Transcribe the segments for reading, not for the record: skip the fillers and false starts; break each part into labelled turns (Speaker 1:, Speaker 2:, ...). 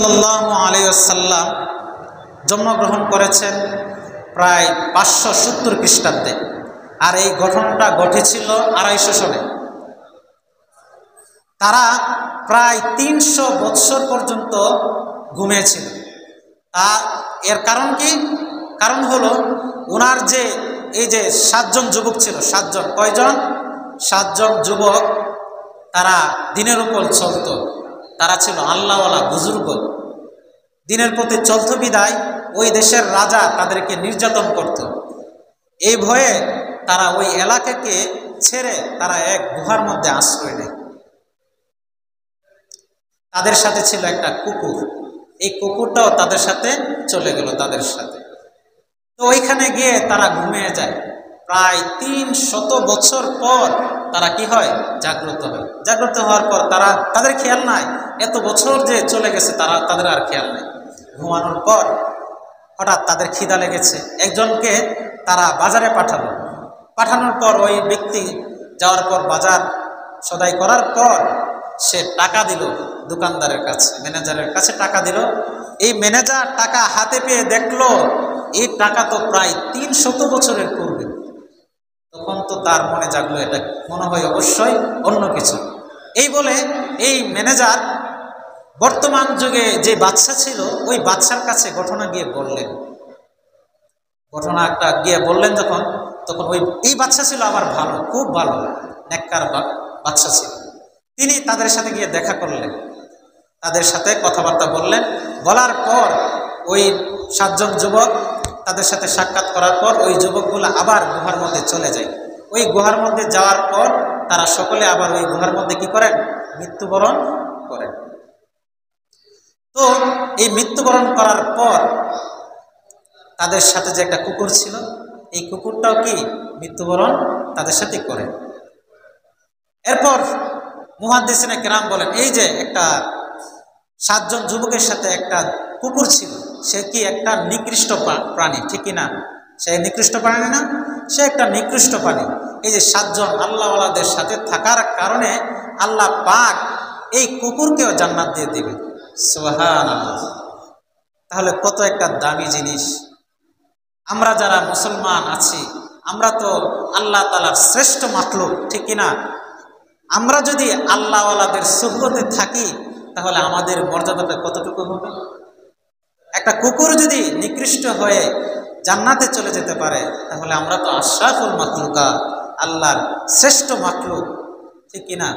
Speaker 1: সাল্লাল্লাহু আলাইহি ওয়াসাল্লাম জন্মগ্রহণ করেছেন প্রায় 570 খ্রিস্টাব্দে, আর এই ঘটনাটা ঘটেছিল 250 সনে। তারা প্রায় 300 বৎসর পর্যন্ত ঘুমিয়েছিল। এর কারণ কি? কারণ হলো ওনার যে এই যে 7 জন যুবক ছিল, 7 জন, কয়জন? 7 জন যুবক, তারা দিনের উপর চলত। তারা ছিল আল্লাহওয়ালা বুজুর্গ, দিনের প্রতি চলত বিদায় ওই দেশের রাজা তাদেরকে নির্যাতন করত। এই ভয়ে তারা ওই এলাকাকে ছেড়ে তারা এক গুহার মধ্যে আশ্রয় নেয়। তাদের সাথে ছিল একটা কুকুর, এই কুকুরটাও তাদের সাথে চলে গেল তাদের সাথে। তো ওইখানে গিয়ে তারা ঘুমিয়ে যায়। প্রায় 300 বছর পর তারা কি হয়? জাগ্রত হয়। জাগ্রত হওয়ার পর তাদের খেয়াল নাই এত বছর যে চলে গেছে, তাদের আর খেয়াল নাই। ঘুমানোর পর হঠাৎ তাদের খিদা লেগেছে, একজনকে তারা বাজারে পাঠানোর পর ওই ব্যক্তি যাওয়ার পর বাজার সদাই করার পর সে টাকা দিল দোকানদারের কাছে, ম্যানেজারের কাছে টাকা দিল। এই ম্যানেজার টাকা হাতে পেয়ে দেখলো এই টাকা তো প্রায় 300 বছরের পূর্বে। তখন তো তার মনে জাগলো এটা মনে হয় অবশ্যই অন্য কিছু। এই বলে এই ম্যানেজার বর্তমান যুগে যে বাদশা ছিল ওই বাদশার কাছে ঘটনাটা গিয়ে বললেন যখন, তখন এই বাদশা ছিল আবার ভালো, খুব ভালো নেককার বাদশা ছিল। তিনি তাদের সাথে গিয়ে দেখা করলেন, তাদের সাথে কথাবার্তা বললেন। বলার পর ওই 7 জন যুবক তাদের সাথে সাক্ষাৎ করার পর ওই যুবকগুলো আবার গুহার মধ্যে চলে যায়। ওই গুহার মধ্যে যাওয়ার পর তারা সকলে আবার ওই গুহার মধ্যে কি করেন? মৃত্যুবরণ করেন। তো এই মৃত্যুবরণ করার পর তাদের সাথে যে একটা কুকুর ছিল, এই কুকুরটাও কি মৃত্যুবরণ তাদের সাথে করে। এরপর মুহাদ্দিসিনে কেরাম বলেন, এই যে একটা 7 জন যুবকের সাথে একটা কুকুর ছিল, সে কি একটা নিকৃষ্ট প্রাণী, ঠিক না? সে নিকৃষ্ট প্রাণী না? সে একটা নিকৃষ্ট প্রাণী। এই যে 7 জন আল্লাহওয়ালাদের সাথে থাকার কারণে আল্লাহ পাক এই কুকুরকেও জান্নাত দিয়ে দিবে। সুবহানাল্লাহ। তাহলে কত একটা দামি জিনিস। আমরা যারা মুসলমান আছি, আমরা তো আল্লাহ তাআলার শ্রেষ্ঠ মাখলুক, ঠিক না? আমরা যদি আল্লাহওয়ালাদের সুহবতে থাকি তাহলে আমাদের মর্যাদাটা কতটুকু হবে? একটা কুকুর যদি নিকৃষ্ট হয়ে জান্নাতে চলে যেতে পারে তাহলে আমরা তো আশরাফুল মাখলুকা, আল্লাহর শ্রেষ্ঠ মাখলুক, ঠিক না?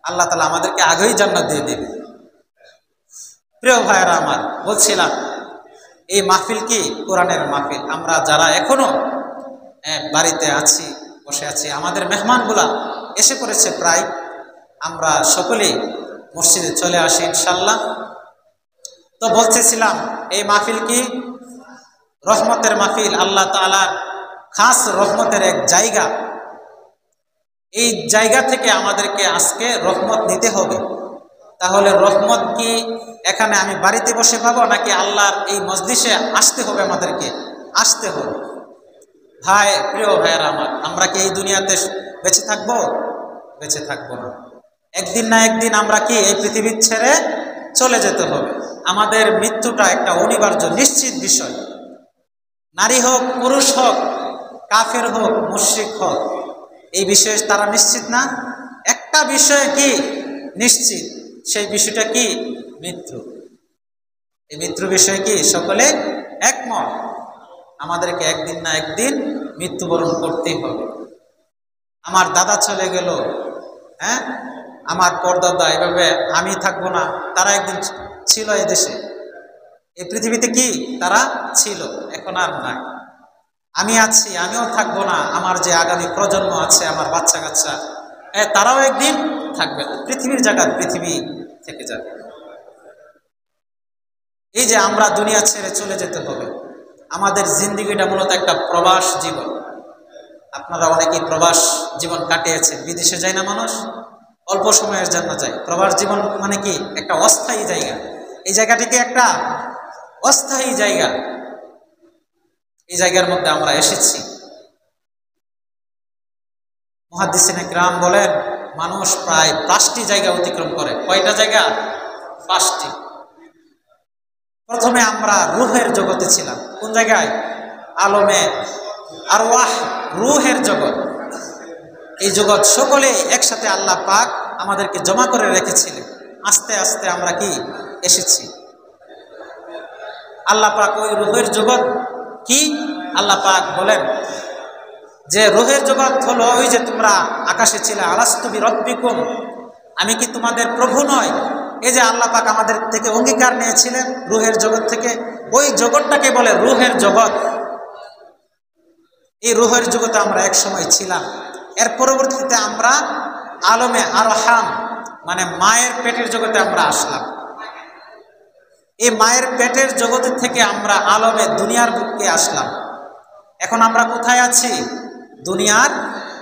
Speaker 1: আল্লাহ তাআলা আমাদেরকে আগেই জান্নাত দিয়ে দেবে। প্রিয় ভাইয়েরা আমার, বলছিলাম এই মাহফিল কি কোরআনের মাহফিল। আমরা যারা এখনো বাড়িতে আছি, বসে আছি, আমাদের মেহমানগুলা এসে পড়েছে প্রায়, আমরা সকলেই মসজিদে চলে আসি ইনশাল্লাহ। তো বলতেছিলাম এই মাহফিল কি রহমতের মাহফিল, আল্লাহ তাআলার খাস রহমতের এক জায়গা। এই জায়গা থেকে আমাদেরকে আজকে রহমত নিতে হবে। তাহলে রহমত কি এখানে আমি বাড়িতে বসে পাবো, নাকি আল্লাহর এই মজলিসে আসতে হবে? আমাদেরকে আসতে হবে। প্রিয় ভাইয়েরা আমার, আমরা কি এই দুনিয়াতে বেঁচে থাকবো? বেঁচে থাকবো না। একদিন না একদিন আমরা কি এই পৃথিবী ছেড়ে চলে যেতে হবে। আমাদের মৃত্যুটা একটা অনিবার্য নিশ্চিত বিষয়। নারী হোক, পুরুষ হোক, কাফের হোক, মুশরিক হোক, এই বিষয়ে তারা নিশ্চিত না। একটা বিষয় কি নিশ্চিত, সেই বিষয়টা কি? মৃত্যু। এই মৃত্যু বিষয়ে কি সকলে একমত? আমাদেরকে একদিন না একদিন মৃত্যুবরণ করতেই হবে। আমার দাদা চলে গেল, আমার পরদাদা, এভাবে আমি থাকবো না। তারা একদিন ছিল এই দেশে, এই পৃথিবীতে কি তারা ছিল, এখন আর নাই। আমি আছি, আমিও থাকবো না। আমার যে আগামী প্রজন্ম আছে, আমার বাচ্চা কাচ্চা, তারাও একদিন থাকবে না। পৃথিবীর জায়গা পৃথিবী থেকে যাবে। এই যে আমরা দুনিয়া ছেড়ে চলে যেতে হবে, আমাদের জিন্দিগিটা মূলত একটা প্রবাস জীবন। আপনারা অনেকেই প্রবাস জীবন কাটিয়েছেন। বিদেশে যায় না মানুষ, অল্প সময়ের জন্য যায়। প্রবাস জীবন মানে কি একটা অস্থায়ী জায়গা। এই জায়গাটি কি একটা অস্থায়ী জায়গা। এই জায়গার মধ্যে আমরা এসেছি। মুহাদ্দিসিনে কিরাম বলেন, মানুষ প্রায় 5টি জায়গা অতিক্রম করে। কয়টা জায়গা? 5টি। প্রথমে আমরা রুহের জগতে ছিলাম। কোন জায়গায়? আলমে আরওয়াহ, রুহের জগৎ। এই জগৎ সকলে একসাথে আল্লাহ পাক আমাদেরকে জমা করে রেখেছিলেন। আস্তে আস্তে আমরা কি এসেছি। আল্লাহ পাক ওই রুহের জগৎ কি? আল্লাহ পাক বলেন যে রুহের জগৎ হলো ওই যে তোমরা আকাশে ছিলে, আলাস্তু বিরব্বিকুম, আমি কি তোমাদের প্রভু নয়? এই যে আল্লাহ পাক আমাদের থেকে অঙ্গীকার নিয়েছিলেন রুহের জগৎ থেকে, ওই জগৎটাকে বলে রুহের জগৎ। এই রুহের জগতে আমরা এক সময় ছিলাম। এর পরবর্তীতে আমরা আলমে আরহাম মানে মায়ের পেটের জগতে আমরা আসলাম। এই মায়ের পেটের জগতে থেকে আমরা আলমে দুনিয়ার বুকে আসলাম। এখন আমরা কোথায় আছি? দুনিয়ার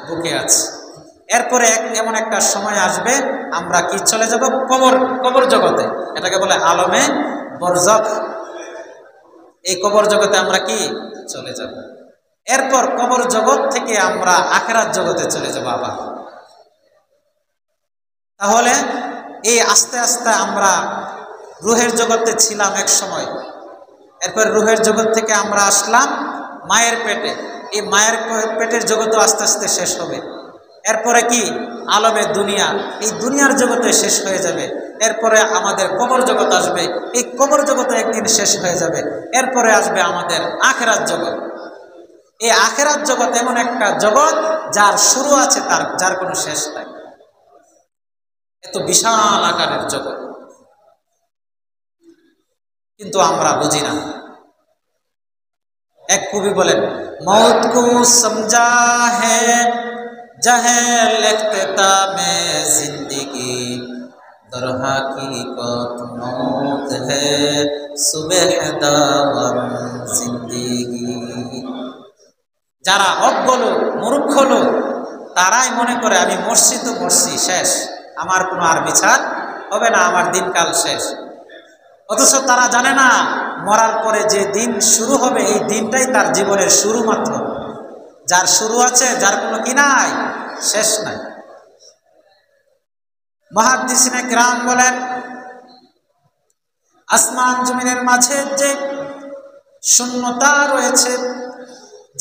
Speaker 1: বুকে আছি। এরপরে এমন একটা সময় আসবে আমরা কি চলে যাব? কবর জগতে। এটাকে বলে আলমে বরজখ। এই কবর জগতে আমরা কি চলে যাব। এরপর কবর জগৎ থেকে আমরা আখিরাত জগতে চলে যাব আবার। তাহলে এই আস্তে আস্তে আমরা রুহের জগতে ছিলাম এক সময়। এরপর রুহের জগৎ থেকে আমরা আসলাম মায়ের পেটে। এই মায়ের পেটের জগৎও আস্তে আস্তে শেষ হবে। এরপরে কি? আলমে দুনিয়া। এই দুনিয়ার জগতে শেষ হয়ে যাবে। এরপরে আমাদের কবর জগৎ আসবে। এই কবর জগতে একদিন শেষ হয়ে যাবে। এরপরে আসবে আমাদের আখিরাত জগৎ। এই আখিরাত জগৎ এমন একটা জগৎ যার শুরু আছে, যার কোনো শেষ নাই। এত বিশাল আকারের জগৎ, কিন্তু আমরা বুঝি না। এক কবি বলেন, মौत को समझा है जहल इख्तितामे जिंदगी, दर हकीकत मौत है सुबह दावम जिंदगी। যারা অজ্ঞ লোক, মূর্খ লোক, তারাই মনে করে আমি মরছি তো মরছি, শেষ, আমার কোনো আর বিচার হবে না, আমার দিনকাল শেষ। অথচ তারা জানে না মরার পরে যে দিন শুরু হবে এই দিনটাই তার জীবনের শুরু মাত্র। যার শুরু আছে, যার কোনো কি নাই, শেষ নাই। মুহাদ্দিসিনে কিরাম বলেন, আসমান জমিনের মাঝে যে শূন্যতা রয়েছে,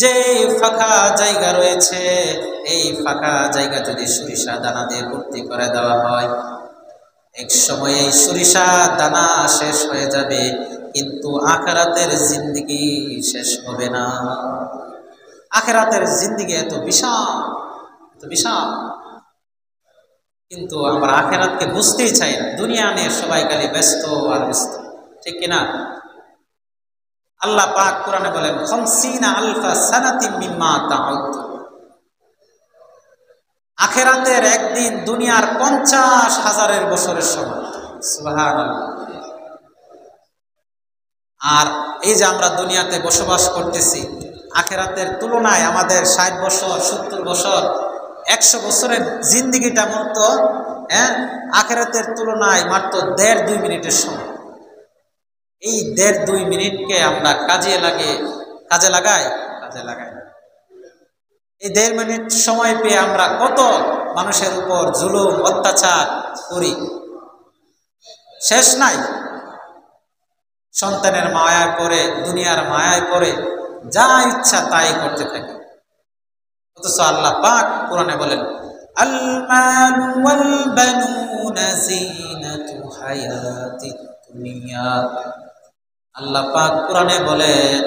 Speaker 1: যে ফাঁকা জায়গা রয়েছে, এই ফাঁকা জায়গা যদি সরিষা দানা দিয়ে ভর্তি করে দেওয়া হয়, এক সময় এই সরিষা দানা শেষ হয়ে যাবে, কিন্তু আখিরাতের জিন্দেগি শেষ হবে না। আখিরাতের জিন্দেগি এত বিশাল, এত বিশাল, কিন্তু আমরা আখিরাতকে বুঝতেই চাই না। দুনিয়া নিয়ে সবাই খালি ব্যস্ত আর ব্যস্ত, ঠিক কিনা? আল্লাহ পাক কোরআনে বলেন, খামসিনা আলফা সানাতিম মিম্মা তাউদ্দুন। আখিরাতের একদিন দুনিয়ার 50,000 বছরের সমান। সুবহানাল্লাহ। আর এই যে আমরা দুনিয়াতে বসবাস করতেছি, আখিরাতের তুলনায় আমাদের 60 বছর, 70 বছর, 100 বছরের জিন্দেগিটা মাত্র আখিরাতের তুলনায় মাত্র 1.5-2 মিনিটের সময়। এই 1.5-2 মিনিটকে আমরা কাজে লাগাই। এই 1.5 মিনিট সময় পেয়ে আমরা কত মানুষের উপর জুলুম অত্যাচার করি, শেষ নাই। সন্তানের মায়ায় পড়ে, দুনিয়ার মায়ায় পড়ে যা ইচ্ছা তাই করতে থাকি। অথচ আল্লাহ পাক কোরআনে বলেন, আল মালু ওয়াল বানুনা যিনাতু হায়াতিদ দুনিয়া। আল্লাহ পাক কোরআনে বলেন,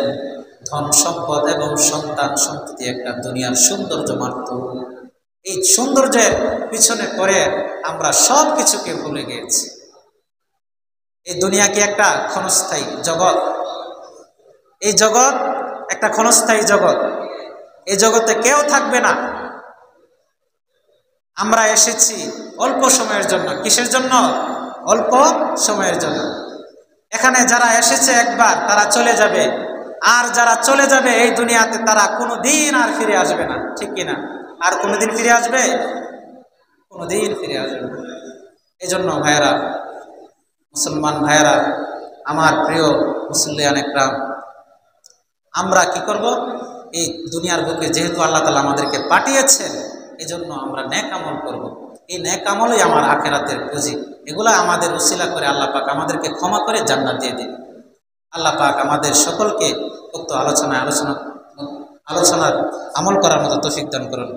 Speaker 1: ধন সম্পদ এবং সন্তান সন্ততি একটা দুনিয়ার সৌন্দর্য মাত্র। এই সৌন্দর্যের পিছনে পড়ে আমরা সব কিছুকে ভুলে গিয়েছি। এই দুনিয়া কি একটা ক্ষণস্থায়ী জগৎ? এই জগৎ একটা ক্ষণস্থায়ী জগৎ। এই জগতে কেউ থাকবে না। আমরা এসেছি অল্প সময়ের জন্য। কিসের জন্য? অল্প সময়ের জন্য। এখানে যারা এসেছে একবার, তারা চলে যাবে। আর যারা চলে যাবে এই দুনিয়াতে, তারা কোনোদিন আর ফিরে আসবে না, ঠিক কিনা? আর কোনোদিন ফিরে আসবে? কোনোদিন ফিরে আসবে না। এই জন্য ভাইয়েরা, মুসলমান ভাইয়েরা, আমার প্রিয় মুসল্লিয়ান একরাম, আমরা কি করব? এই দুনিয়ার বুকে যেহেতু আল্লাহ তাআলা আমাদেরকে পাঠিয়েছেন, এই জন্য আমরা নেক আমল করব। এই নেক আমলই আমার আখিরাতের পুঁজি। এগুলা আমাদের উসিলা করে আল্লাহ পাক আমাদেরকে ক্ষমা করে জান্নাত দিয়ে দিন। আল্লাহ পাক আমাদের সকলকে উক্ত আলোচনার আমল করার মতো তৌফিক দান করুন।